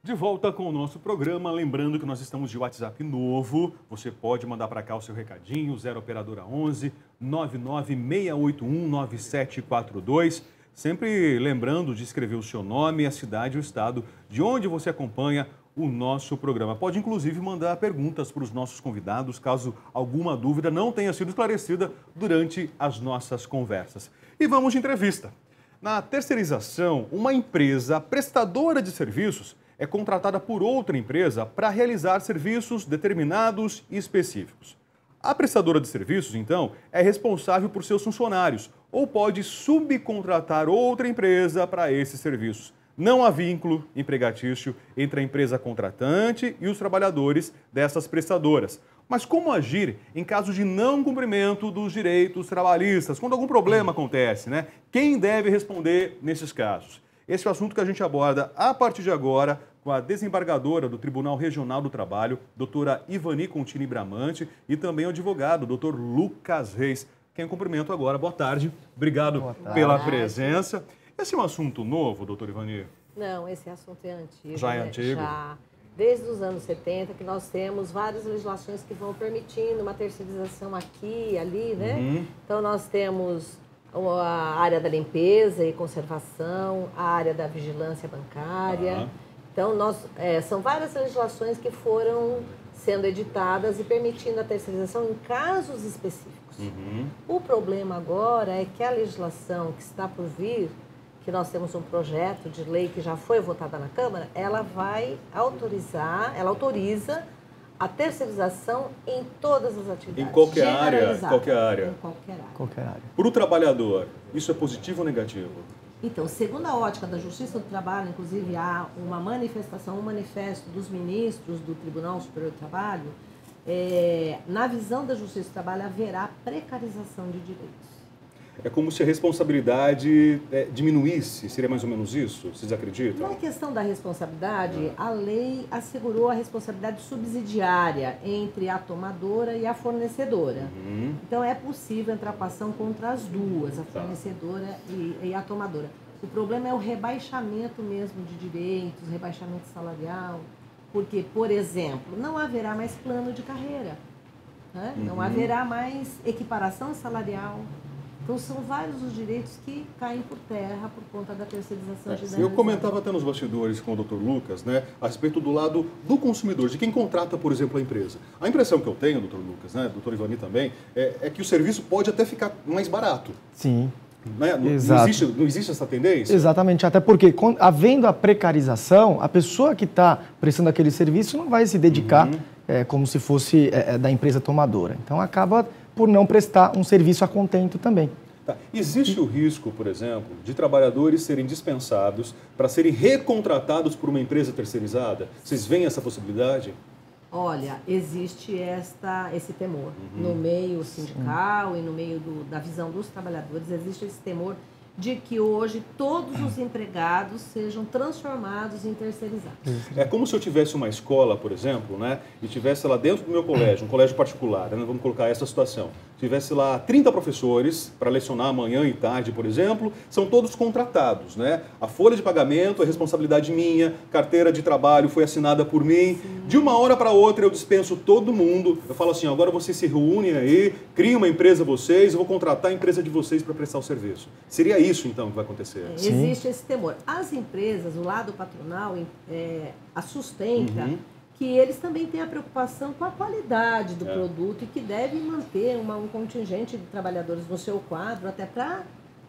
De volta com o nosso programa, lembrando que nós estamos de WhatsApp novo, você pode mandar para cá o seu recadinho, 0 operadora 11 99681 9742, sempre lembrando de escrever o seu nome, a cidade e o estado de onde você acompanha o nosso programa. Pode inclusive mandar perguntas para os nossos convidados, caso alguma dúvida não tenha sido esclarecida durante as nossas conversas. E vamos de entrevista. Na terceirização, uma empresa prestadora de serviços é contratada por outra empresa para realizar serviços determinados e específicos. A prestadora de serviços, então, é responsável por seus funcionários ou pode subcontratar outra empresa para esses serviços. Não há vínculo empregatício entre a empresa contratante e os trabalhadores dessas prestadoras. Mas como agir em caso de não cumprimento dos direitos trabalhistas, quando algum problema acontece, né? Quem deve responder nesses casos? Esse é o assunto que a gente aborda a partir de agora com a desembargadora do Tribunal Regional do Trabalho, doutora Ivani Contini Bramante, e também o advogado, doutor Lucas Reis. Quem eu cumprimento agora, boa tarde. Obrigado pela presença. Esse é um assunto novo, doutora Ivani? Não, esse assunto é antigo. Já é antigo? Já. Desde os anos 70 que nós temos várias legislações que vão permitindo uma terceirização aqui e ali, né? Uhum. Então nós temos a área da limpeza e conservação, a área da vigilância bancária. Uhum. Então são várias legislações que foram sendo editadas e permitindo a terceirização em casos específicos. Uhum. O problema agora é que a legislação que está por vir, que nós temos um projeto de lei que já foi votada na Câmara, ela autoriza a terceirização em todas as atividades. Em qualquer área? Qualquer área. Em qualquer área. Para o trabalhador, isso é positivo ou negativo? Então, segundo a ótica da Justiça do Trabalho, inclusive há uma manifestação, um manifesto dos ministros do Tribunal Superior do Trabalho, na visão da Justiça do Trabalho haverá precarização de direitos. É como se a responsabilidade diminuísse, seria mais ou menos isso? Vocês acreditam? Na questão da responsabilidade, a lei assegurou a responsabilidade subsidiária entre a tomadora e a fornecedora. Uhum. Então é possível entrar com ação contra as duas, a fornecedora e a tomadora. O problema é o rebaixamento mesmo de direitos, rebaixamento salarial, porque, por exemplo, não haverá mais plano de carreira, né? Não haverá mais equiparação salarial. Então, são vários os direitos que caem por terra por conta da terceirização de Eu comentava até nos bastidores com o Dr. Lucas, né, a respeito do lado do consumidor, de quem contrata, por exemplo, a empresa. A impressão que eu tenho, Dr. Lucas, né, Dr. Ivani também, é que o serviço pode até ficar mais barato. Sim. Né? Não existe essa tendência? Exatamente, até porque, havendo a precarização, a pessoa que está prestando aquele serviço não vai se dedicar como se fosse da empresa tomadora. Então, acaba por não prestar um serviço a contento também. Tá. Existe o risco, por exemplo, de trabalhadores serem dispensados para serem recontratados por uma empresa terceirizada? Vocês veem essa possibilidade? Olha, existe esse temor. No meio sindical e no meio da visão dos trabalhadores, existe esse temor de que hoje todos os empregados sejam transformados em terceirizados. É como se eu tivesse uma escola, por exemplo, né, e tivesse lá dentro do meu colégio, um colégio particular, né, vamos colocar essa situação, tivesse lá 30 professores para lecionar manhã e tarde, por exemplo, são todos contratados, né? A folha de pagamento é responsabilidade minha, carteira de trabalho foi assinada por mim. Sim. De uma hora para outra eu dispenso todo mundo, eu falo assim, agora vocês se reúnem aí, criem uma empresa vocês, eu vou contratar a empresa de vocês para prestar o serviço. Seria isso, então, que vai acontecer? Existe esse temor. As empresas, o lado patronal, a sustenta que eles também têm a preocupação com a qualidade do produto e que devem manter um contingente de trabalhadores no seu quadro, até para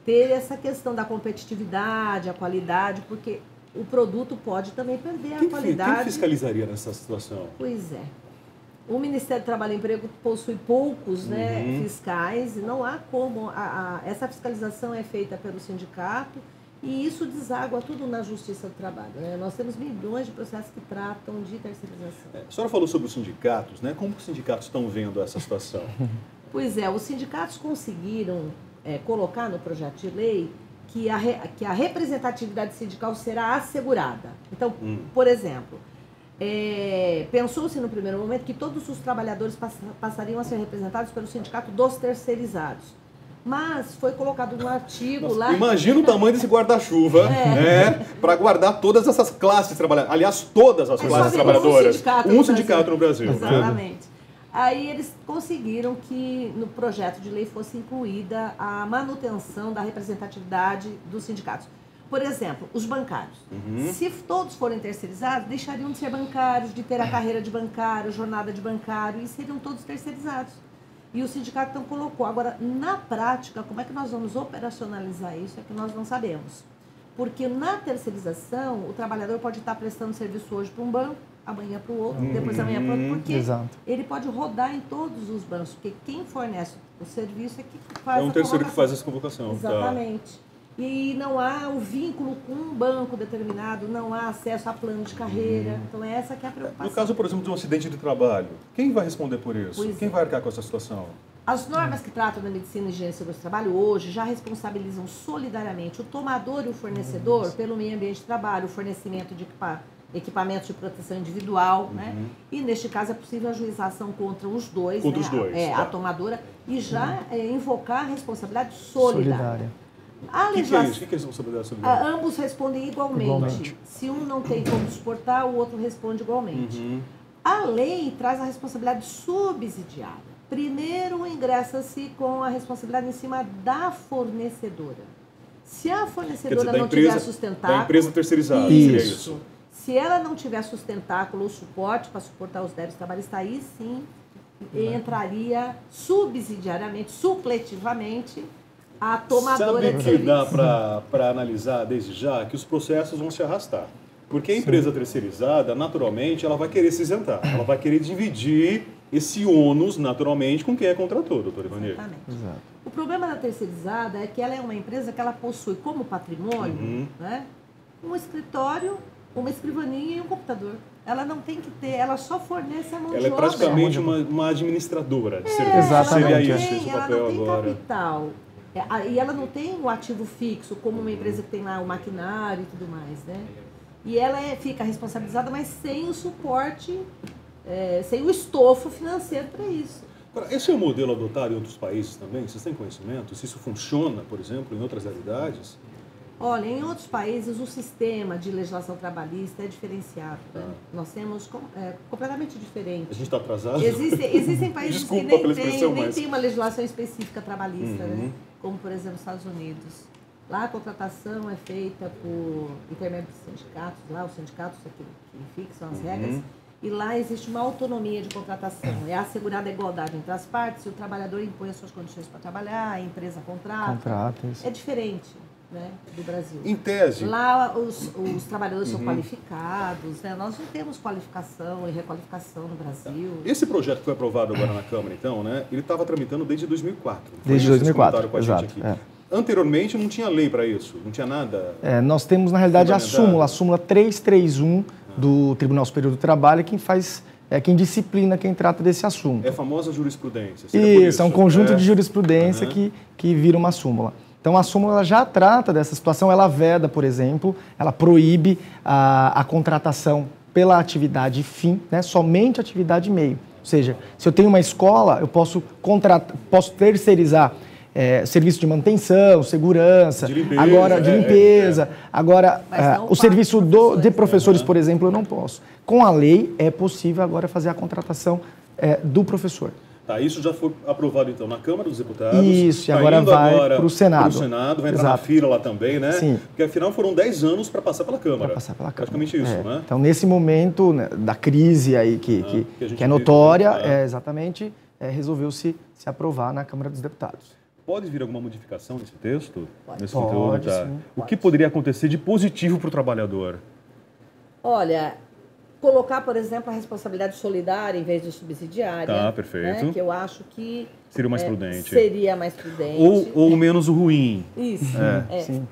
ter essa questão da competitividade, a qualidade, porque o produto pode também perder a qualidade. Quem fiscalizaria nessa situação? Pois é. O Ministério do Trabalho e Emprego possui poucos fiscais, e não há como. Essa fiscalização é feita pelo sindicato e isso deságua tudo na Justiça do Trabalho. Né? Nós temos milhões de processos que tratam de terceirização. A senhora falou sobre os sindicatos, né? Como os sindicatos estão vendo essa situação? Pois é, os sindicatos conseguiram colocar no projeto de lei que a representatividade sindical será assegurada. Então, por exemplo, pensou-se no primeiro momento que todos os trabalhadores passariam a ser representados pelo sindicato dos terceirizados. Mas foi colocado no artigo Nossa, lá... imagina o tamanho desse guarda-chuva para guardar todas essas classes trabalhadoras. Aliás, todas as classes trabalhadoras. Um sindicato no Brasil. Exatamente. Aí eles conseguiram que no projeto de lei fosse incluída a manutenção da representatividade dos sindicatos. Por exemplo, os bancários. Se todos forem terceirizados, deixariam de ser bancários, de ter a carreira de bancário, jornada de bancário, e seriam todos terceirizados. E o sindicato então colocou. Agora, na prática, como é que nós vamos operacionalizar isso? É que nós não sabemos. Porque na terceirização, o trabalhador pode estar prestando serviço hoje para um banco, amanhã para o outro, depois amanhã para o outro, porque ele pode rodar em todos os bancos, porque quem fornece o serviço é que faz a É um terceiro que faz essa convocação. Exatamente. Tá. E não há o vínculo com um banco determinado, não há acesso a plano de carreira. Então, essa que é a preocupação. No caso, por exemplo, de um acidente de trabalho, quem vai responder por isso? Quem vai arcar com essa situação? As normas que tratam da medicina e higiene e segurança do trabalho hoje já responsabilizam solidariamente o tomador e o fornecedor pelo meio ambiente de trabalho, o fornecimento de equipamentos de proteção individual, né? E neste caso é possível ajuizar ação contra os dois, contra os dois, a tomadora, e já invocar a responsabilidade solidária. O que é isso? O que é responsabilidade solidária? Ambos respondem igualmente. Se um não tem como suportar, o outro responde igualmente. A lei traz a responsabilidade subsidiária. Primeiro ingressa-se com a responsabilidade em cima da fornecedora. Se a fornecedora não tiver sustentáculo... Da empresa terceirizada, seria isso. Se ela não tiver sustentáculo ou suporte para suportar os débitos trabalhistas, aí sim entraria subsidiariamente, supletivamente, a tomadora de serviço. Sabe que dá para analisar desde já que os processos vão se arrastar. Porque a empresa terceirizada, naturalmente, ela vai querer se isentar. Ela vai querer dividir esse ônus, naturalmente, com quem a contratou, doutor Ivanir. Exatamente. Exato. O problema da terceirizada é que ela é uma empresa que ela possui como patrimônio né, um escritório, uma escrivaninha e um computador. Ela não tem que ter, ela só fornece a mão de obra. Ela é praticamente uma administradora de serviços. Exatamente. Ela não tem capital. E ela não tem o ativo fixo, como uma empresa que tem lá o maquinário e tudo mais, né? E ela fica responsabilizada, mas sem o suporte, sem o estofo financeiro para isso. Agora, esse é o modelo adotado em outros países também? Vocês têm conhecimento? Se isso funciona, por exemplo, em outras realidades? Olha, em outros países o sistema de legislação trabalhista é diferenciado. Né? Nós temos completamente diferente. A gente está atrasado? Existem países que nem tem uma legislação específica trabalhista, né? Como, por exemplo, os Estados Unidos. Lá a contratação é feita por intermédio de sindicatos, lá os sindicatos que fixam as regras, e lá existe uma autonomia de contratação. É assegurada a igualdade entre as partes, e o trabalhador impõe as suas condições para trabalhar, a empresa contrata. Isso. É diferente, né, do Brasil. Em tese. Lá os trabalhadores são qualificados, né? Nós não temos qualificação e requalificação no Brasil. Esse projeto que foi aprovado agora na Câmara, então, né, ele estava tramitando desde 2004. Desde 2004, exato. Anteriormente não tinha lei para isso, não tinha nada. Nós temos, na realidade, a súmula 331 do Tribunal Superior do Trabalho, quem disciplina, quem trata desse assunto. É a famosa jurisprudência. Isso, é um conjunto de jurisprudência que vira uma súmula. Então, a súmula já trata dessa situação, ela veda, por exemplo, ela proíbe a contratação pela atividade fim, né, somente atividade meio. Ou seja, se eu tenho uma escola, eu posso terceirizar serviço de manutenção, segurança, de limpeza. Agora, o serviço de professores, por exemplo, eu não posso. Com a lei, é possível agora fazer a contratação do professor. Tá, isso já foi aprovado, então, na Câmara dos Deputados. Isso, e agora vai para o Senado. Vai entrar na fila lá também, né? Sim. Porque, afinal, foram 10 anos para passar pela Câmara. Para passar pela Câmara. Praticamente isso, né? Então, nesse momento, né, da crise aí que é notória, exatamente, resolveu-se se aprovar na Câmara dos Deputados. Pode vir alguma modificação nesse texto? Pode, sim. O que poderia acontecer de positivo para o trabalhador? Olha, colocar, por exemplo, a responsabilidade solidária em vez de subsidiária. Tá, perfeito. Né, que eu acho que seria mais prudente. Seria mais prudente. Ou menos ruim. Isso. Sim.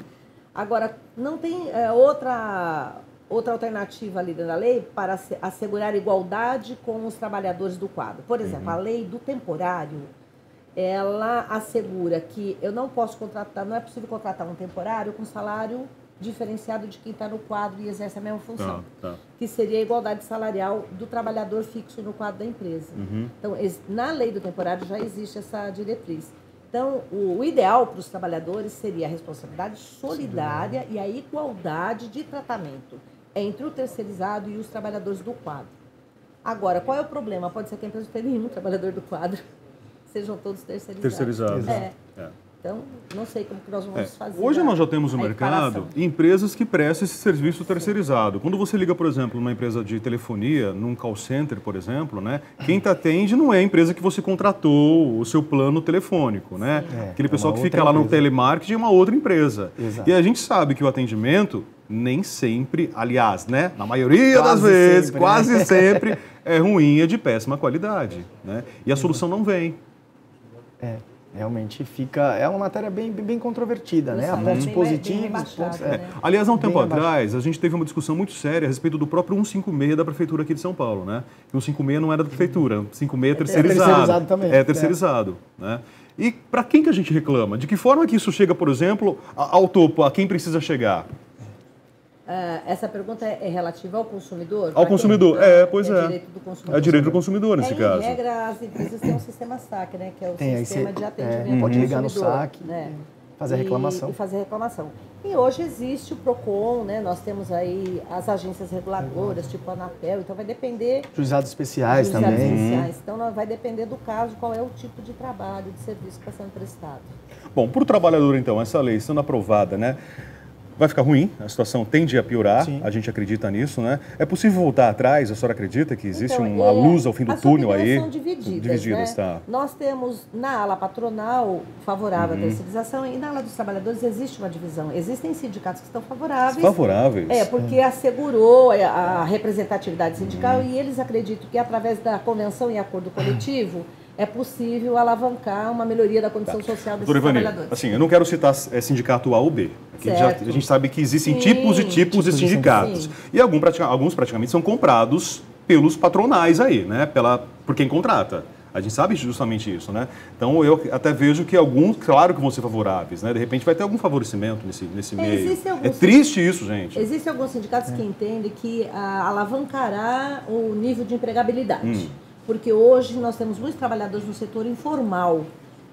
Agora, não tem outra alternativa ali dentro da lei para assegurar igualdade com os trabalhadores do quadro. Por exemplo, a lei do temporário, ela assegura que eu não posso contratar, não é possível contratar um temporário com salário diferenciado de quem está no quadro e exerce a mesma função, que seria a igualdade salarial do trabalhador fixo no quadro da empresa. Então, na lei do temporário já existe essa diretriz. Então, o ideal para os trabalhadores seria a responsabilidade solidária e a igualdade de tratamento entre o terceirizado e os trabalhadores do quadro. Agora, qual é o problema? Pode ser que a empresa não tenha nenhum trabalhador do quadro, sejam todos terceirizados. Então, não sei como que nós vamos fazer. Hoje nós já temos no mercado empresas que prestam esse serviço terceirizado. Quando você liga, por exemplo, numa empresa de telefonia, num call center, por exemplo, né, quem te atende não é a empresa que você contratou o seu plano telefônico, né? Aquele pessoal que fica lá no telemarketing é uma outra empresa. Exato. E a gente sabe que o atendimento nem sempre, aliás, né, na maioria das vezes, quase sempre, é ruim, é de péssima qualidade, né? E a solução não vem. Realmente é uma matéria bem controvertida, né? Há pontos positivos, pontos... Aliás, há um tempo atrás, a gente teve uma discussão muito séria a respeito do próprio 156 da Prefeitura aqui de São Paulo, né? O 156 não era da Prefeitura, o 156 é terceirizado. É terceirizado também. É terceirizado, né? E para quem que a gente reclama? De que forma que isso chega, por exemplo, ao topo, a quem precisa chegar? Essa pergunta é relativa ao consumidor? Ao consumidor, pois é. Direito do consumidor. É direito do consumidor nesse caso. Em regra, as empresas têm um sistema SAC, né? Que é o sistema de atendimento ao pode ligar consumidor. no SAC, né? fazer a reclamação. E fazer reclamação. E hoje existe o PROCON, né? Nós temos aí as agências reguladoras, tipo a Anatel, então vai depender... Juizados especiais também. Especiais. Então vai depender do caso, qual é o tipo de trabalho, de serviço que está sendo prestado. Bom, para o trabalhador, então, essa lei sendo aprovada, né? Vai ficar ruim, a situação tende a piorar, a gente acredita nisso, né? É possível voltar atrás? A senhora acredita que existe uma luz ao fim do túnel aí? As opiniões são divididas, né? Tá. Nós temos na ala patronal favorável à terceirização e na ala dos trabalhadores existe uma divisão. Existem sindicatos que estão favoráveis. Favoráveis? Porque assegurou a representatividade sindical e eles acreditam que através da convenção e acordo coletivo é possível alavancar uma melhoria da condição social desses trabalhadores. Assim, eu não quero citar sindicato A ou B. Aqui a gente sabe que existem tipos e tipos de sindicatos. Sim. E alguns praticamente são comprados pelos patronais aí, né? Por quem contrata. A gente sabe justamente isso, né? Então, eu até vejo que alguns, claro que vão ser favoráveis, né? De repente vai ter algum favorecimento nesse meio. É triste isso, gente. Existem alguns sindicatos que entendem que alavancará o nível de empregabilidade. Porque hoje nós temos muitos trabalhadores no setor informal.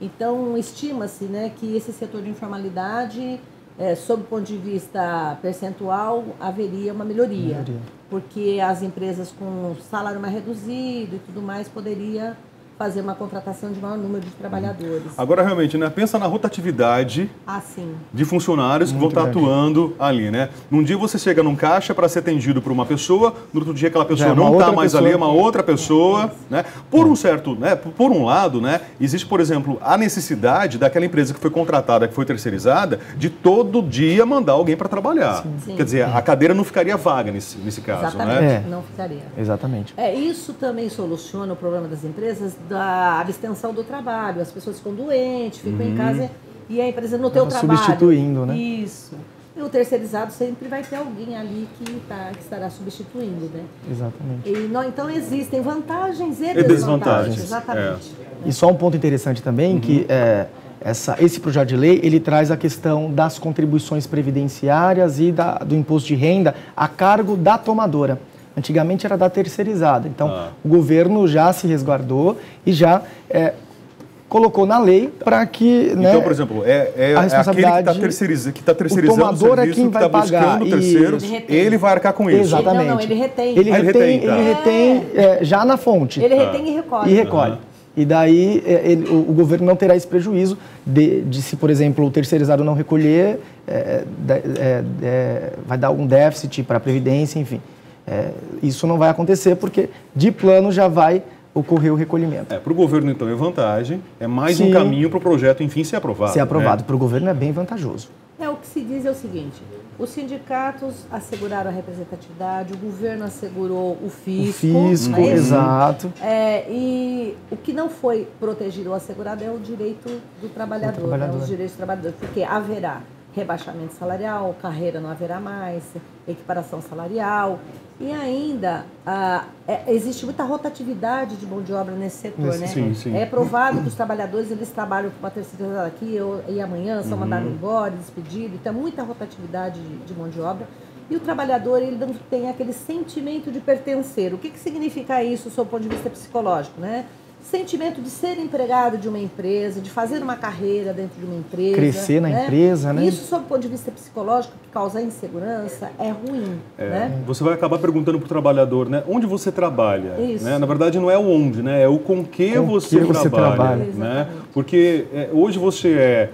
Então, estima-se, né, que esse setor de informalidade, sob o ponto de vista percentual, haveria uma melhoria. Porque as empresas com salário mais reduzido e tudo mais poderia fazer uma contratação de maior número de trabalhadores. Agora, realmente, né, pensa na rotatividade de funcionários que vão estar atuando ali, né? Num dia você chega num caixa para ser atendido por uma pessoa, no outro dia aquela pessoa não está mais ali, é uma outra pessoa, né? Por um lado, né, existe, por exemplo, a necessidade daquela empresa que foi contratada, que foi terceirizada, de todo dia mandar alguém para trabalhar. Sim. Quer dizer, a cadeira não ficaria vaga nesse caso, exatamente, né? não ficaria. Exatamente. Isso também soluciona o problema das empresas da abstenção do trabalho. As pessoas ficam doentes, ficam em casa e a empresa não tem o trabalho. Substituindo, né? Isso. E o terceirizado sempre vai ter alguém ali que estará substituindo, né? Exatamente. Então existem vantagens e desvantagens. Exatamente. E só um ponto interessante também, que esse projeto de lei, ele traz a questão das contribuições previdenciárias e do imposto de renda a cargo da tomadora. Antigamente era da terceirizada. Então, o governo já se resguardou e já colocou na lei para que... Então, por exemplo, a responsabilidade aquele que está terceirizando o tomador serviço, quem vai que está buscando o terceiro, ele vai arcar com isso. Exatamente. Não, ele retém. Ele retém já na fonte. Ele retém e recolhe. E daí o governo não terá esse prejuízo de se, por exemplo, o terceirizado não recolher, vai dar algum déficit para a Previdência, enfim. Isso não vai acontecer porque de plano já vai ocorrer o recolhimento. Para o governo, então, é vantagem, é mais um caminho para o projeto, enfim, ser aprovado. Ser aprovado. Para o governo é bem vantajoso. O que se diz é o seguinte, os sindicatos asseguraram a representatividade, o governo assegurou o fisco. Exato. E o que não foi protegido ou assegurado é o direito do trabalhador. Os direitos do trabalhador, porque haverá rebaixamento salarial, carreira não haverá mais, equiparação salarial. E ainda existe muita rotatividade de mão de obra nesse setor, né? Sim. É provado que os trabalhadores eles trabalham com uma terceirizada aqui e amanhã são mandados embora, despedidos. Então, é muita rotatividade de mão de obra. E o trabalhador ele não tem aquele sentimento de pertencer. O que significa isso, sob o ponto de vista psicológico, né? sentimento de ser empregado de uma empresa, de fazer uma carreira dentro de uma empresa. Crescer na empresa, né? Isso, sob o ponto de vista psicológico, que causa insegurança, é ruim, né? Você vai acabar perguntando para o trabalhador, né? Onde você trabalha? Isso. Né? Na verdade, não é o onde, né? É o com que você trabalha. Né? Porque hoje você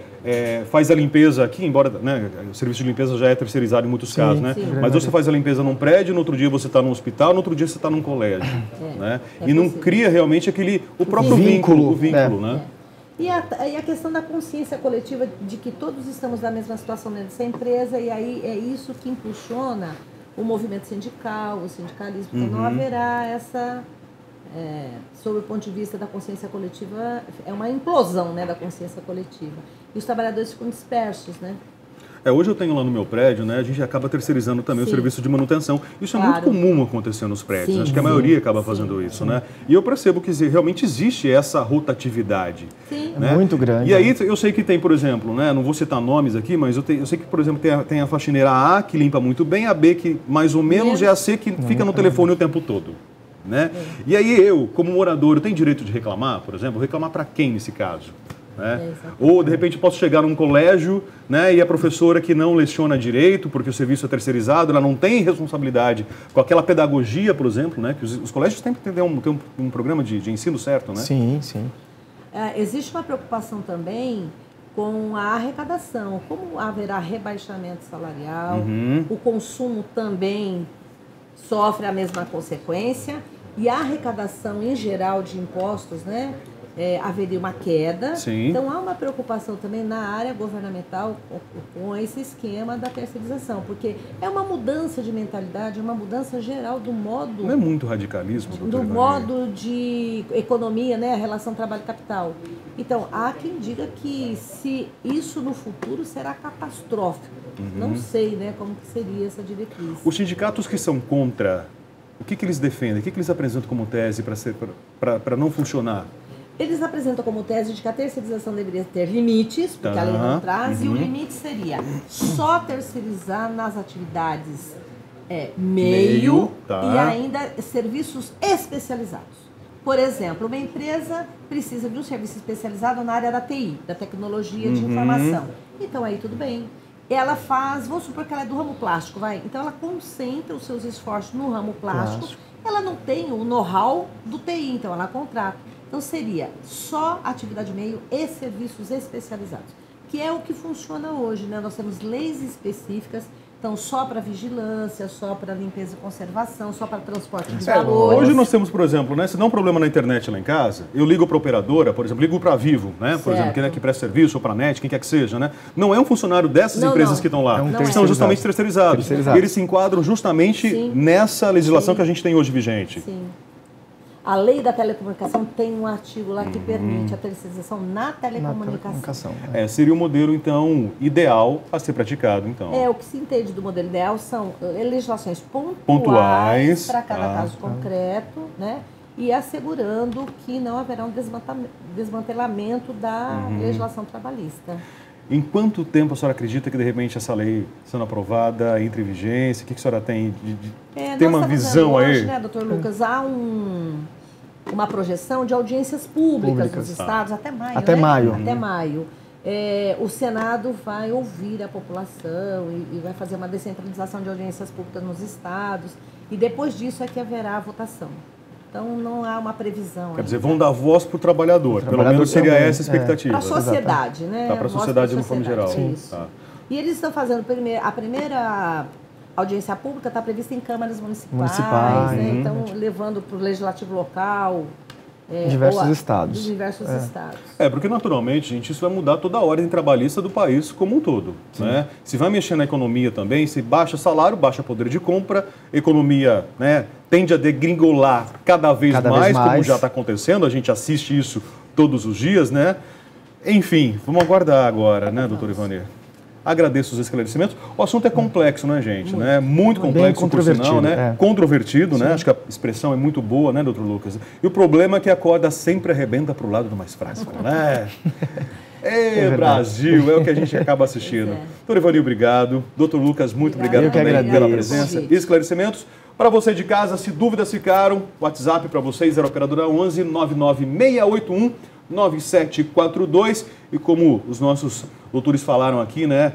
faz a limpeza aqui, embora, né, o serviço de limpeza já é terceirizado em muitos casos, né? Mas você faz a limpeza num prédio, no outro dia você está num hospital, no outro dia você está num colégio. Né? E não cria realmente o próprio vínculo, né? E a questão da consciência coletiva de que todos estamos na mesma situação dentro dessa empresa, e aí é isso que impulsiona o movimento sindical, o sindicalismo, porque não haverá essa... sob o ponto de vista da consciência coletiva, é uma implosão, né, da consciência coletiva. E os trabalhadores ficam dispersos, né? Hoje eu tenho lá no meu prédio, né, a gente acaba terceirizando também o serviço de manutenção. Isso é muito comum acontecer nos prédios. Acho que a maioria acaba fazendo isso, né? E eu percebo que realmente existe essa rotatividade. Né? É muito grande. E aí eu sei que tem, por exemplo, né, não vou citar nomes aqui, mas eu sei que, por exemplo, tem a faxineira A que limpa muito bem, a B que mais ou menos, e a C que fica no telefone o tempo todo. Né? E aí eu, como morador, eu tenho direito de reclamar, por exemplo? Reclamar para quem nesse caso? Né? Ou, de repente, posso chegar num colégio, né, e a professora que não leciona direito, porque o serviço é terceirizado, ela não tem responsabilidade com aquela pedagogia, por exemplo, né, que os colégios têm que ter um programa de ensino certo, né? Sim, sim. Existe uma preocupação também com a arrecadação. Como haverá rebaixamento salarial, o consumo também sofre a mesma consequência, e a arrecadação em geral de impostos, né, haveria uma queda. Sim. Então há uma preocupação também na área governamental com esse esquema da terceirização, porque é uma mudança de mentalidade, uma mudança geral do modo... Não é muito radicalismo, do modo de economia, né, a relação trabalho-capital. Então, há quem diga que se isso no futuro será catastrófico. Não sei, né, como que seria essa diretriz. Os sindicatos que são contra, o que eles defendem? O que eles apresentam como tese para não funcionar? Eles apresentam como tese de que a terceirização deveria ter limites, porque a lei não traz, e o limite seria só terceirizar nas atividades meio e ainda serviços especializados. Por exemplo, uma empresa precisa de um serviço especializado na área da TI, da tecnologia de informação. Então, aí tudo bem. Ela faz, vamos supor que ela é do ramo plástico, vai. Então, ela concentra os seus esforços no ramo plástico. Ela não tem o know-how do TI, então ela contrata. Então, seria só atividade meio e serviços especializados, que é o que funciona hoje, né? Nós temos leis específicas, então só para vigilância, só para limpeza e conservação, só para transporte de valores. Hoje nós temos, por exemplo, né, se dá um problema na internet lá em casa, eu ligo para a operadora, por exemplo, ligo para a Vivo, né, por exemplo, quem é que presta serviço, ou para a NET, quem quer que seja, né? Não é um funcionário dessas empresas que estão lá, são justamente terceirizados. E eles se enquadram justamente nessa legislação que a gente tem hoje vigente. Sim. A lei da telecomunicação tem um artigo lá que permite a terceirização na telecomunicação. Seria o modelo, então, ideal a ser praticado, então. O que se entende do modelo ideal são legislações pontuais para cada caso concreto, né? E assegurando que não haverá um desmantelamento da legislação trabalhista. Em quanto tempo a senhora acredita que, de repente, essa lei sendo aprovada, entre em vigência? O que a senhora tem tem uma visão hoje, aí? Né, doutor Lucas, há uma projeção de audiências públicas nos estados até maio. Até maio. Até maio. O Senado vai ouvir a população e vai fazer uma descentralização de audiências públicas nos estados. E depois disso é que haverá a votação. Então, não há uma previsão. Quer dizer, vão dar voz para o trabalhador. Pelo menos seria essa a expectativa. Para a sociedade, né? Para a sociedade de uma forma geral. Isso. E eles estão fazendo a primeira audiência pública está prevista em câmaras municipais. Né? Então, levando para o legislativo local. Diversos estados. Dos diversos estados. Porque naturalmente, gente, isso vai mudar toda a ordem trabalhista do país como um todo. Né? Se vai mexer na economia também, se baixa salário, baixa poder de compra, economia, né, tende a degringolar cada vez mais, como já está acontecendo, a gente assiste isso todos os dias, né? Enfim, vamos aguardar agora, né, doutor Ivanir? Agradeço os esclarecimentos. O assunto é complexo, né, gente? Muito complexo, controvertido, por sinal, né? Controvertido, né? Acho que a expressão é muito boa, né, doutor Lucas? E o problema é que a corda sempre arrebenta para o lado do mais fraco, né? Brasil, é o que a gente acaba assistindo. Doutor Ivanir, obrigado. Doutor Lucas, muito obrigado também pela presença e esclarecimentos. Para você de casa, se dúvidas ficaram, WhatsApp para vocês, 0 Operadora 11 99681 9742. E como os nossos doutores falaram aqui, né?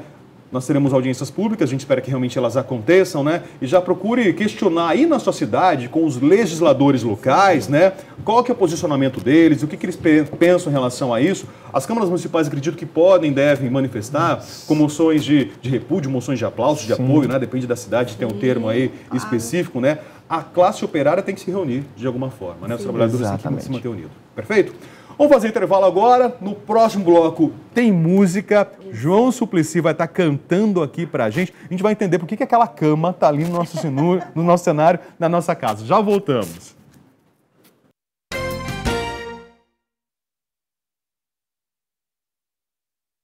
Nós teremos audiências públicas, a gente espera que realmente elas aconteçam, né? E já procure questionar aí na sua cidade com os legisladores locais, né? Qual que é o posicionamento deles, o que eles pensam em relação a isso. As câmaras municipais acredito que podem, devem manifestar com moções de repúdio, moções de aplauso, de apoio, né? Depende da cidade, tem um termo aí específico, né? A classe operária tem que se reunir de alguma forma, né? Os trabalhadores têm que se manter unidos. Perfeito? Vamos fazer intervalo agora. No próximo bloco tem música. João Suplicy vai estar cantando aqui pra gente. A gente vai entender por que aquela cama tá ali no nosso cenário, na nossa casa. Já voltamos.